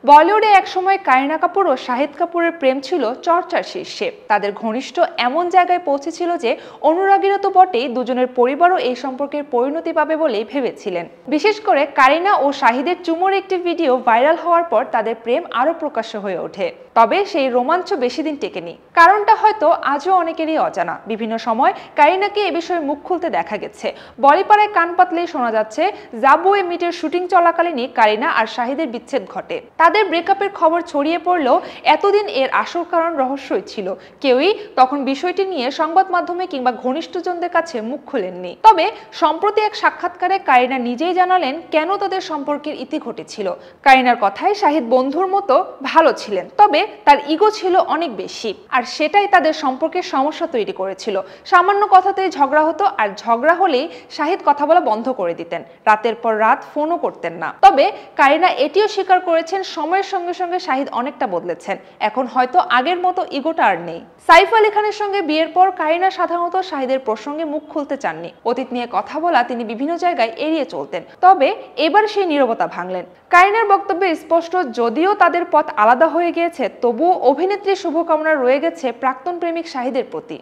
বলিউডে একসময় কারিনা কাপুর ও শাহিদ কাপুরের প্রেম ছিল চর্চার শীর্ষে। তাদের ঘনিষ্ঠ এমন জায়গায় পৌঁছেছিল যে অনুরাগীরা তো বটেই, দুজনের পরিবারও এই সম্পর্কের পরিণতি পাবে বলেই ভেবেছিলেন। বিশেষ করে কারিনা ও শাহিদের চুমুর একটি ভিডিও ভাইরাল হওয়ার পর তাদের প্রেম আরও প্রকাশ্য হয়ে ওঠে। তবে সেই রোমাঞ্চ বেশি দিন টেকেনি। কারণটা হয়তো আজও অনেকেরই অজানা। বিভিন্ন সময় কারিনাকে এ বিষয়ে মুখ খুলতে দেখা গেছে। বলিপাড়ায় কান পাতলেই শোনা যাচ্ছে, জাবুয়ে মিটের শুটিং চলাকালীনই কারিনা আর শাহিদের বিচ্ছেদ ঘটে। তাদের ব্রেকআপের খবর ছড়িয়ে পড়লেও এতদিন এর আসল কারণ রহস্যই ছিল। কেউই তখন বিষয়টি নিয়ে সংবাদ মাধ্যমে কিংবা ঘনিষ্ঠজনদের কাছে মুখ খুলেননি। তবে সম্প্রতি এক সাক্ষাৎকারে কারিনা নিজেই জানালেন কেন তাদের সম্পর্কের ইতি ঘটেছিল। কারিনার কথায়, শাহিদ বন্ধুর মতো ভালো ছিলেন, তবে তার ইগো ছিল অনেক বেশি, আর সেটাই তাদের সম্পর্কের সমস্যা তৈরি করেছিল। সামান্য কথাতেই ঝগড়া হতো, আর ঝগড়া হলেই শাহিদ কথা বলা বন্ধ করে দিতেন। রাতের পর রাত ফোনও করতেন না। তবে কারিনা এটিও স্বীকার করেছেন, সময়ের সঙ্গে সঙ্গে শাহিদ অনেকটা বদলেছেন। এখন হয়তো আগের মতো ইগোটা আর নেই। সাইফ আলী খানের সঙ্গে বিয়ের পর কারিনা সাধারণত শাহিদের প্রসঙ্গে মুখ খুলতে চাননি। অতীত নিয়ে কথা বলা তিনি বিভিন্ন জায়গায় এড়িয়ে চলতেন। তবে এবার সেই নীরবতা ভাঙলেন। কারিনার বক্তব্যে স্পষ্ট, যদিও তাদের পথ আলাদা হয়ে গিয়েছে, তবুও অভিনেত্রীর শুভকামনা রয়ে গেছে প্রাক্তন প্রেমিক শাহিদের প্রতি।